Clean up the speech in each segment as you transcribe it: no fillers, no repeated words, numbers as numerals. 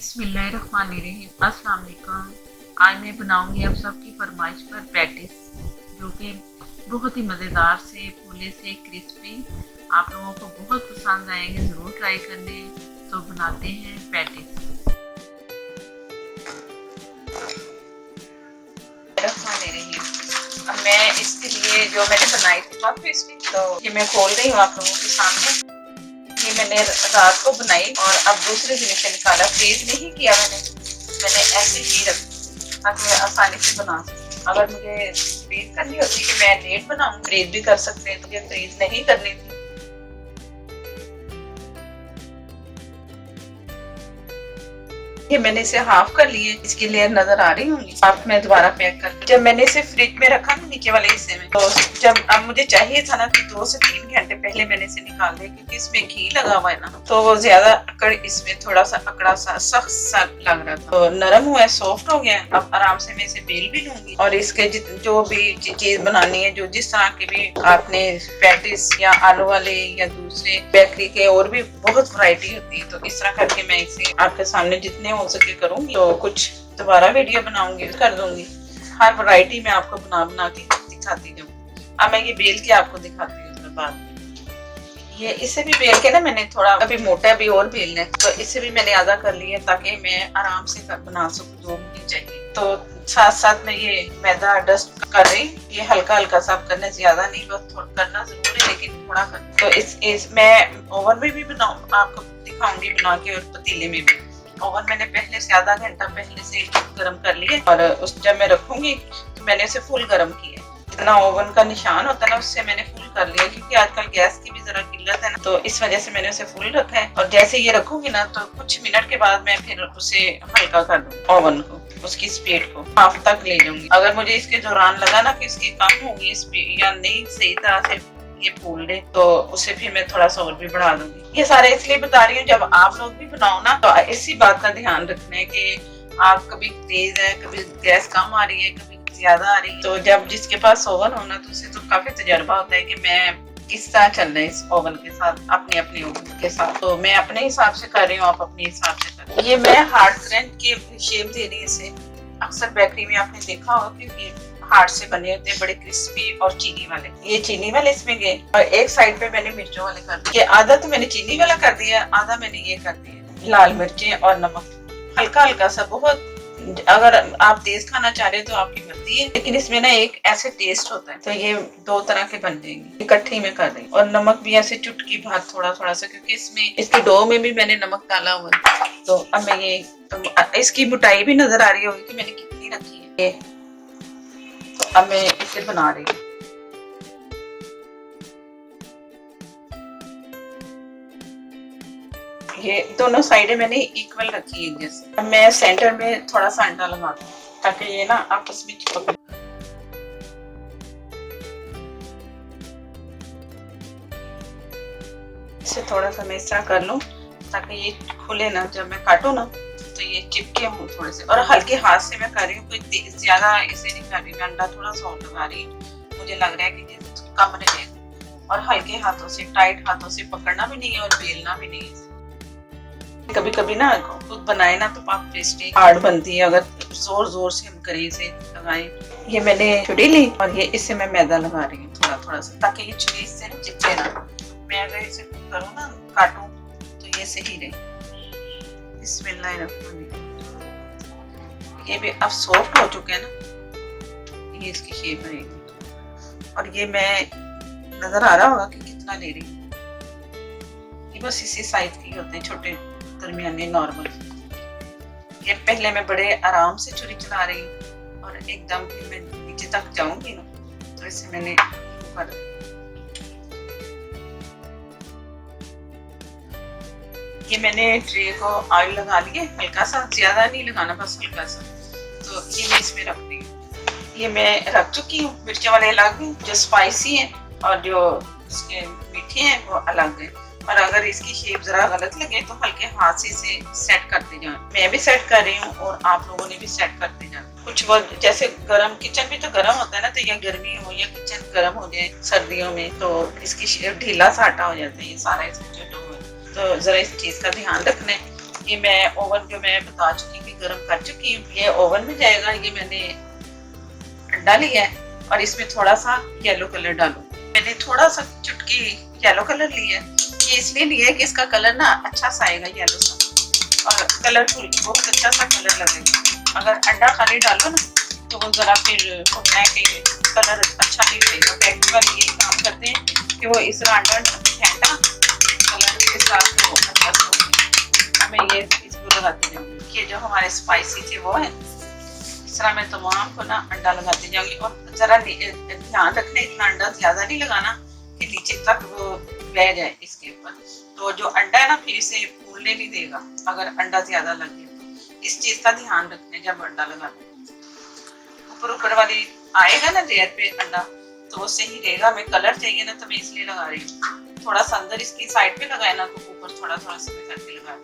बिस्मिल्लाहिर्रहमानिर्रहीम। अस्सलाम वालेकुम। आज मैं बनाऊंगी आप सबकी फरमाइश पर पैटिस, जो कि बहुत ही मज़ेदार से फूले से क्रिस्पी, आप लोगों को बहुत पसंद आएंगे। ज़रूर ट्राई करने। तो बनाते हैं पैटिस। अब मैं इसके लिए जो मैंने बनाई थी पफ पेस्ट्री, तो ये मैं खोल रही हूँ आप लोगों के सामने। ये मैंने रात को बनाई और अब दूसरे दिन से निकाला। फ्रीज नहीं किया मैंने ऐसे ही रखा ताकि मैं आसानी से बना सकूं। अगर मुझे फ्रीज करनी होती कि मैं लेट बनाऊं, फ्रीज भी कर सकते हैं, मुझे फ्रीज नहीं करनी थी। ये मैंने इसे हाफ कर लिए, इसकी लेयर नजर आ रही होंगी। हाफ में दोबारा पैक कर, जब मैंने इसे फ्रिज में रखा ना नीचे वाले हिस्से में, तो जब अब मुझे चाहिए था ना कि 2 से 3 घंटे पहले मैंने इसे निकाल दिया, क्योंकि इसमें घी लगा हुआ है ना, तो वो ज्यादा अकड़, इसमें थोड़ा सा अकड़ा सा सख्त सा लग रहा था। तो नरम हुआ है, सॉफ्ट हो गया। अब आराम से मैं इसे बेल भी लूंगी और इसके जो भी चीज बनानी है, जो जिस तरह की भी आपने पैटिस या आलू वाले या दूसरे बेकरी के और भी बहुत वैरायटी होती है, तो इस तरह करके मैं इसे आपके सामने जितने हो सके करूंगी। तो कुछ दोबारा वीडियो बनाऊंगी, कर दूंगी। हर वैरायटी में आपको बना बना के दिखाती जाऊंगी। अब मैं ये बेल के आपको दिखाती हूँ बाद में। ये इसे भी बेल के ना मैंने थोड़ा अभी मोटा भी और बेलना है, तो इसे भी मैंने आधा कर लिया ताकि मैं आराम से बना सकूं जो मुझे चाहिए। तो साथ साथ में ये मैदा डस्ट कर रही, ये हल्का हल्का सा करना, ज्यादा नहीं, बस थोड़ा करना जरूर है, लेकिन थोड़ा कर। तो इस मैं ओवन में भी बनाऊँ, आपको दिखाऊंगी बना के, और पतीले में भी। ओवन मैंने पहले से आधा घंटा पहले से गर्म कर लिया, और उस जब मैं रखूंगी तो मैंने इसे फुल गर्म किया। जितना ओवन का निशान होता है ना, उससे मैंने फुल कर लिया, क्योंकि आजकल गैस की भी जरा किल्लत है ना, तो इस वजह से मैंने उसे फुल रखा है। और जैसे ये रखूंगी ना, तो कुछ मिनट के बाद मैं फिर उसे हल्का कर दूंगी, ओवन को, उसकी स्पीड को हाफ तक ले जाऊंगी। अगर मुझे इसके दौरान लगा ना कि इसकी कम होगी स्पीड या नहीं सही तरह से ये फूल दे, तो उसे फिर मैं थोड़ा सा और भी बढ़ा दूंगी। ये सारे इसलिए बता रही हूँ, जब आप लोग भी बनाओ ना, तो इसी बात का ध्यान रखना है कि आप कभी तेज है, कभी गैस कम आ रही है, कभी ज्यादा आ रही है। तो जब जिसके पास ओवन होना, तो उसे तो काफी तजर्बा होता है कि मैं किस तरह चल रहा है इस ओवन के साथ, अपने अपने ओवन के साथ। तो मैं अपने हिसाब से कर रही हूँ, आप अपने हिसाब से कर। ये मैं हार्ड क्रंच की शेप दे रही हूँ इसे। अक्सर बेकरी में आपने देखा होगा कि हार्ड से बने होते हैं, बड़े क्रिस्पी और चीनी वाले। ये चीनी वाले इसमें गए, और एक साइड पे मैंने मिर्चों वाले कर दिए। आधा तो मैंने चीनी वाला कर दिया, आधा मैंने ये कर दिया लाल मिर्चें और नमक हल्का हल्का सा। बहुत अगर आप तेज खाना चाह रहे हो तो आपकी मर्जी है, लेकिन इसमें ना एक ऐसे टेस्ट होता है। तो ये 2 तरह के बन जाएंगे, इकट्ठी में कर रही। और नमक भी ऐसे चुटकी भर थोड़ा थोड़ा सा, क्योंकि इसमें इसके डो में भी मैंने नमक डाला हुआ है। तो अब मैं ये, तो इसकी मोटाई भी नजर आ रही होगी कि मैंने कितनी रखी है। तो अब मैं इसे बना रही हूँ। ये दोनों साइडें मैंने इक्वल रखी है जैसे। अब मैं सेंटर में थोड़ा सा अंडा लगा दूँ ताकि ये ना आपस में चिपक। इसे थोड़ा सा मैं इस तरह कर लूँ ताकि ये खुले ना, जब मैं काटू ना तो ये चिपके हूँ थोड़े से। और हल्के हाथ से मैं कर रही हूँ, कोई ज्यादा इसे नहीं कर रही मैं। अंडा थोड़ा सा और लगा रही हूँ, मुझे लग रहा है कि कम रहेगा। और हल्के हाथों से, टाइट हाथों से पकड़ना भी नहीं है और बेलना भी नहीं है। कभी कभी ना खुद बनाए ना तो पफ पेस्ट्री हार्ड बनती है, अगर जोर जोर से हम करें इसे लगाएं। ये मैंने छुरी ली और ये इससे मैं मैदा लगा रही हूँ थोड़ा थोड़ा सा, ताकि ये छुरी इससे ना चिपके ना। मैं अगर इसे करूँ ना, काटूं, तो ये सही रहे। बिस्मिल्लाहिर्रहमानिर्रहीम। ये भी अब सॉफ्ट हो चुके हैं ना, ये इसकी शेप रहेगी। और ये मैं नजर आ रहा होगा कि कितना ले रही हूँ। ये बस इसी साइज के होते हैं, छोटे दरमियाने नॉर्मल। ये पहले मैं बड़े आराम से छुरी चला रही हूँ, और एकदम फिर मैं नीचे तक जाऊंगी ना, तो इसे मैंने ऊपर। ये मैंने ट्रे को ऑयल लगा लिए, हल्का सा, ज्यादा नहीं लगाना, बस हल्का सा। तो ये मैं इसमें रख दी हूँ। ये मैं रख चुकी हूँ। मिर्चें वाले अलग हैं जो स्पाइसी हैं, और जो इसके मीठे हैं वो अलग हैं। और अगर इसकी शेप जरा गलत लगे तो हल्के हाथ से इसे सेट करते जाएं। मैं भी सेट कर रही हूँ और आप लोगों ने भी सेट करते जाना। कुछ वक्त जैसे गर्म, किचन भी तो गर्म होता है ना, तो या गर्मी हो या किचन गर्म हो जाए सर्दियों में, तो इसकी शेप ढीला सा आटा हो जाता है ये सारा, इसमें जो डो है। तो जरा इस चीज का ध्यान रखना है। ये मैं ओवन जो मैं बता चुकी थी गर्म कर चुकी हूँ, ये ओवन में जाएगा। ये मैंने अंडा लिया है और इसमें थोड़ा सा येलो कलर डालू। मैंने थोड़ा सा चुटकी येलो कलर लिया है। ये इसलिए लिया है कि इसका कलर ना अच्छा सा आएगा, येलो सा और कलरफुल, बहुत अच्छा सा कलर लगेगा। अगर अंडा खाली डालो ना तो वो जरा फिर होता है कि कलर अच्छा नहीं लगेगा। बेकरी वाले यही काम करते हैं कि वो इस तरह अंडा फेंटा कलर के साथ वो अच्छा सा होता है। मैं ये इसको लगाती जाऊँगी। ये जो हमारे स्पाइसी थे वो है, इस तरह मैं तमाम को ना अंडा लगाती जाऊंगी। और जरा ध्यान रखना, इतना अंडा ज्यादा नहीं लगाना कि नीचे तक वो बह जाए इसके ऊपर। तो जो अंडा है ना फिर इसे फूलने नहीं देगा अगर अंडा ज्यादा लगे। तो इस चीज का ध्यान रखना जब अंडा लगाते हैं। ऊपर ऊपर वाली आएगा ना लेयर पे अंडा तो वो सही रहेगा। हमें कलर चाहिए ना तो मैं इसलिए लगा रही हूँ। थोड़ा सा अंदर इसकी साइड पे लगाए ना तो ऊपर थोड़ा थोड़ा सा करके लगा।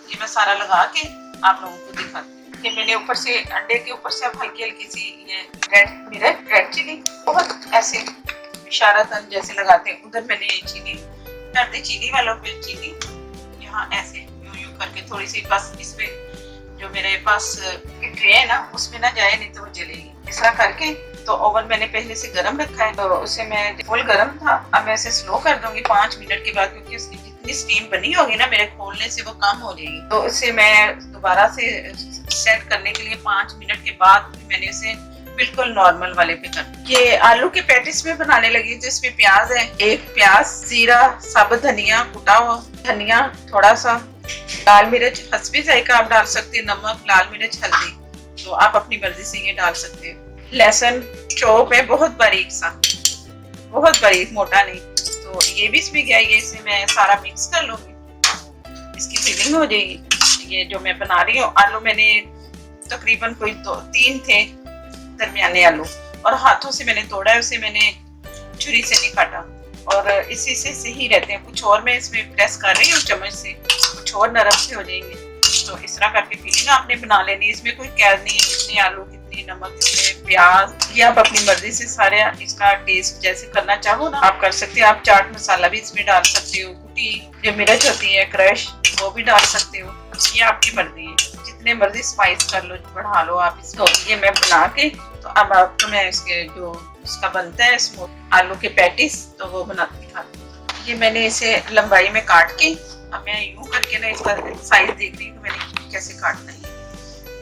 ये मैं सारा लगा के आप लोगों को दिखाती हूँ। कि मैंने ऊपर से अंडे के ऊपर से अब हल्की हल्की सी ये रेड चिली बहुत ऐसे इशारतन जैसे लगाते हैं, उधर मैंने चीनी कर दी। चीनी वालों पे चीनी यहाँ ऐसे यूं यूं करके थोड़ी सी, बस इसमें जो मेरे पास ट्रे है ना उसमें ना जाए नहीं तो वो जलेगी। इस तरह करके तो ओवन मैंने पहले से गर्म रखा है तो उसे मैं फुल गर्म था। अब मैं इसे स्लो कर दूंगी 5 मिनट के बाद, क्योंकि उसकी जितनी स्टीम बनी होगी ना मेरे खोलने से वो कम हो जाएगी। तो इसे मैं दोबारा से सेट करने के लिए 5 मिनट के बाद मैंने इसे बिल्कुल नॉर्मल वाले पे कर। ये आलू के पैटिस में बनाने लगी तो इसमें प्याज है, एक प्याज, जीरा, साबुत धनिया, कुटा हुआ धनिया, थोड़ा सा लाल मिर्च, हस्बी जायका आप डाल सकते हैं, नमक, लाल मिर्च, हल्दी तो आप अपनी मर्जी से ये डाल सकते हैं। लहसुन चॉप है बहुत बारीक सा, बहुत बारीक, मोटा नहीं। तो ये भी इसमें गया, ये इसे मैं सारा मिक्स कर लूंगी, इसकी फिलिंग हो जाएगी। ये जो मैं बना रही हूँ आलू मैंने तकरीबन कोई 3 थे दरमियाने आलू और हाथों से मैंने तोड़ा है, उसे मैंने छुरी से नहीं काटा और इसी से सही रहते हैं। कुछ और मैं इसमें प्रेस कर रही हूँ चम्मच से, कुछ और नरम से हो जाएंगे। तो इस तरह करके फिलिंग आपने बना लेनी, इसमें कोई कैद नहीं है कितने आलू, कितनी नमक, कितने प्याज, ये आप अपनी मर्जी से सारे इसका टेस्ट जैसे करना चाहो ना आप कर सकते हो। आप चाट मसाला भी इसमें डाल सकते हो, कुटी जो मिर्च होती है क्रश वो भी डाल सकते हो, ये आपकी मर्जी है। जितने मर्जी स्पाइस कर लो, बढ़ा लो आप इसको। ये मैं बना के तो अब आपको मैं इसके जो उसका बनता है स्मोक आलू के पैटिस तो वो बना दिखाती हूँ। ये मैंने इसे लंबाई में काट के अब मैं यूं करके ना इसका साइज देख रही हूँ मैंने कैसे काटना है।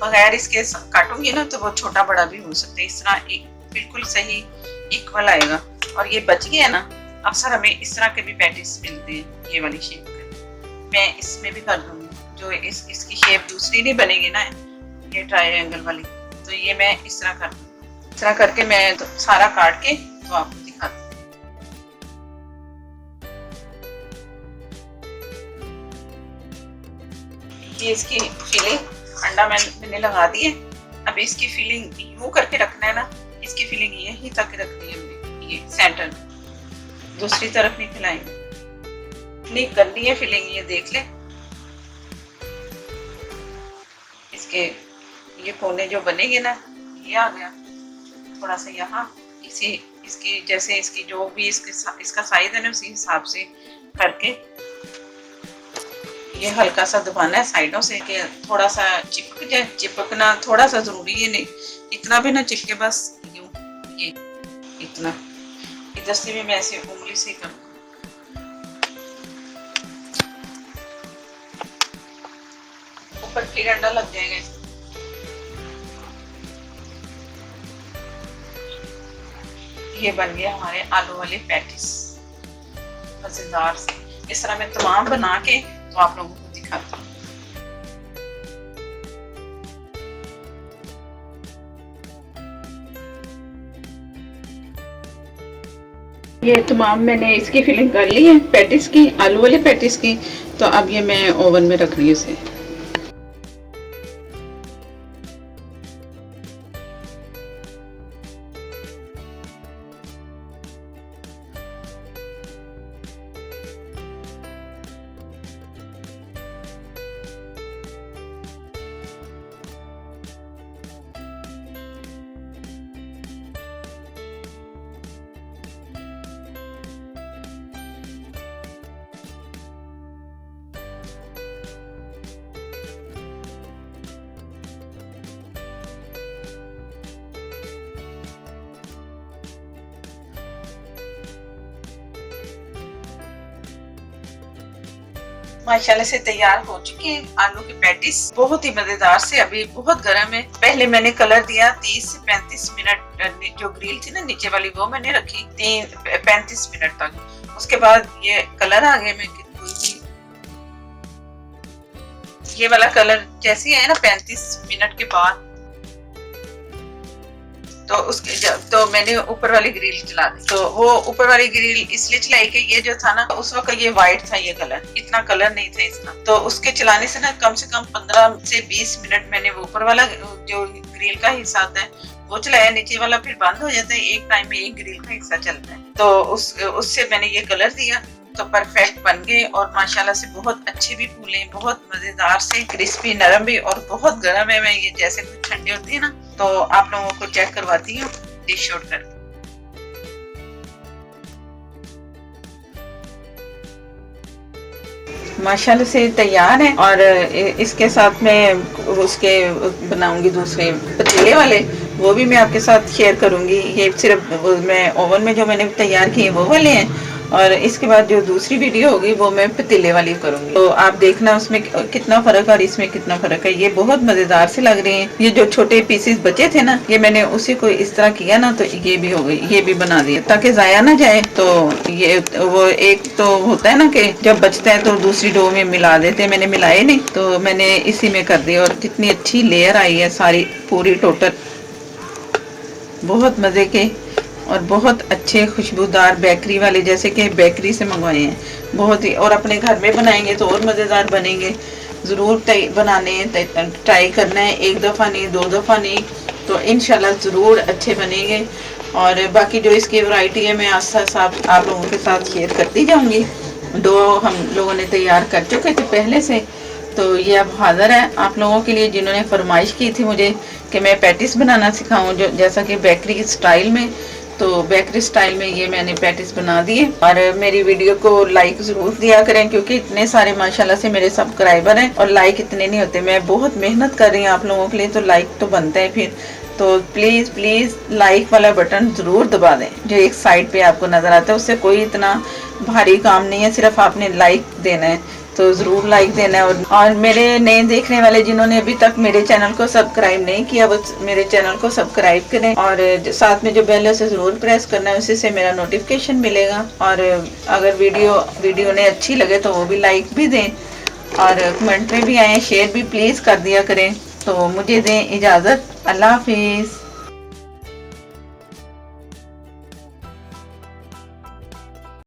बगैर इसके काटूंगी ना तो वो छोटा बड़ा भी हो सकता है। इस तरह एक बिल्कुल सही इक्वल आएगा। और ये बच गया ना, अक्सर हमें इस तरह के भी पैटिस मिलते हैं ये वाली शेप के। मैं इसमें भी कर दूंगी जो इसकी शेप दूसरी नहीं बनेगी ना ये ट्रायंगल वाली, तो ये मैं इस तरह कर दूंगी। इस तरह करके मैं तो सारा काट के तो आपको दिखाती हूँ। ये इसकी फिलिंग अंडा मैंने लगा दी है। अब इसकी फिलिंग यूं करके रखना है ना, इसकी फिलिंग यहीं तक रखनी है हमने, ये सेंटर, दूसरी तरफ नहीं फैलाएंगे, नहीं करनी है फिलिंग। ये देख ले इसके ये कोने जो बनेंगे ना, ये आ गया थोड़ा सा यहाँ, इसी इसकी जैसे इसकी जो भी इसका साइज है ना उसी हिसाब से करके ये हल्का सा दबाना है साइडों से कि थोड़ा सा चिपक जाए। चिपकना थोड़ा सा जरूरी है, नहीं इतना भी ना चिपके, बस यूं ये इतना। इधर से भी मैं ऐसे उंगली से करूँ, ऊपर फिर अंडा लग जाएगा। ये बन गया हमारे आलू वाले पैटिस मजेदार से। इस तरह मैं तमाम बना के तो आप लोगों को दिखाती हूँ। ये तमाम मैंने इसकी फिलिंग कर ली है पैटिस की, आलू वाले पैटिस की। तो अब ये मैं ओवन में रख रही हूँ इसे। माशाल्लाह से तैयार हो चुके हैं आलू की पैटीज, बहुत ही मजेदार से। अभी बहुत गर्म है। पहले मैंने कलर दिया 30 से 35 मिनट, जो ग्रिल थी ना नीचे वाली वो मैंने रखी 35 मिनट तक। उसके बाद ये कलर आ गए। मैं ये वाला कलर जैसे है ना 35 मिनट के बाद, तो उसके तो मैंने ऊपर वाली ग्रिल चला दी। तो वो ऊपर वाली ग्रिल इसलिए चलाई कि ये जो था ना उस वक्त ये वाइट था, ये कलर इतना कलर नहीं था इसका। तो उसके चलाने से ना कम से कम 15 से 20 मिनट मैंने वो ऊपर वाला जो ग्रिल का हिस्सा आता है वो चलाया, नीचे वाला फिर बंद हो जाता है। एक टाइम में एक ग्रिल का हिस्सा चलता है। तो उससे मैंने ये कलर दिया तो परफेक्ट बन गए और माशाल्लाह से बहुत अच्छे भी फूले, बहुत मजेदार से, क्रिस्पी, नरम भी और बहुत गर्म है। मैं ये जैसे कुछ ठंडे होते हैं ना तो आप लोगों को चेक करवाती हूँ डिश आउट कर। माशाल्लाह से तैयार है। और इसके साथ में उसके बनाऊंगी दूसरे पतीले वाले, वो भी मैं आपके साथ शेयर करूंगी। ये सिर्फ मैं ओवन में जो मैंने तैयार किए वो वाले हैं, और इसके बाद जो दूसरी वीडियो होगी वो मैं पतीले वाली करूंगी। तो आप देखना उसमें कितना फर्क है और इसमें कितना फर्क है। ये बहुत मजेदार से लग रहे हैं। ये जो छोटे पीसेस बचे थे ना, ये मैंने उसी को इस तरह किया ना तो ये भी हो गई, ये भी बना दिया ताकि जाया ना जाए। तो ये वो एक तो होता है ना कि जब बचता है तो दूसरी डो में मिला देते हैं, मैंने मिलाए नहीं तो मैंने इसी में कर दिया। और कितनी अच्छी लेयर आई है सारी पूरी टोटल, बहुत मजे के और बहुत अच्छे खुशबूदार बेकरी वाले, जैसे कि बेकरी से मंगवाए हैं बहुत ही। और अपने घर में बनाएंगे तो और मज़ेदार बनेंगे। ज़रूर बनाने ट्राई करना है, एक दफ़ा नहीं, 2 दफ़ा नहीं, तो इंशाल्लाह ज़रूर अच्छे बनेंगे। और बाकी जो इसकी वैरायटी है मैं आस्ता आस्ता आप लोगों के साथ शेयर करती जाऊँगी। 2 हम लोगों ने तैयार कर चुके थे पहले से, तो ये अब हाजिर है आप लोगों के लिए जिन्होंने फरमाइश की थी मुझे कि मैं पैटिस बनाना सिखाऊं, जो जैसा कि बेकरी स्टाइल में। तो बेकरी स्टाइल में ये मैंने पैटिस बना दिए। और मेरी वीडियो को लाइक जरूर दिया करें क्योंकि इतने सारे माशाल्लाह से मेरे सब्सक्राइबर हैं और लाइक इतने नहीं होते। मैं बहुत मेहनत कर रही हूँ आप लोगों के लिए, तो लाइक तो बनता है फिर। तो प्लीज़ प्लीज़ लाइक वाला बटन ज़रूर दबा दें जो एक साइड पे आपको नज़र आता है। उससे कोई इतना भारी काम नहीं है, सिर्फ आपने लाइक देना है, तो ज़रूर लाइक देना है। और मेरे नए देखने वाले जिन्होंने अभी तक मेरे चैनल को सब्सक्राइब नहीं किया वो मेरे चैनल को सब्सक्राइब करें, और साथ में जो बेल है उसे ज़रूर प्रेस करना है, उसी से मेरा नोटिफिकेशन मिलेगा। और अगर वीडियो ने अच्छी लगे तो वो भी लाइक भी दें और कमेंट में भी आए, शेयर भी प्लीज़ कर दिया करें। तो मुझे दें इजाज़त, अल्लाह हाफिज़।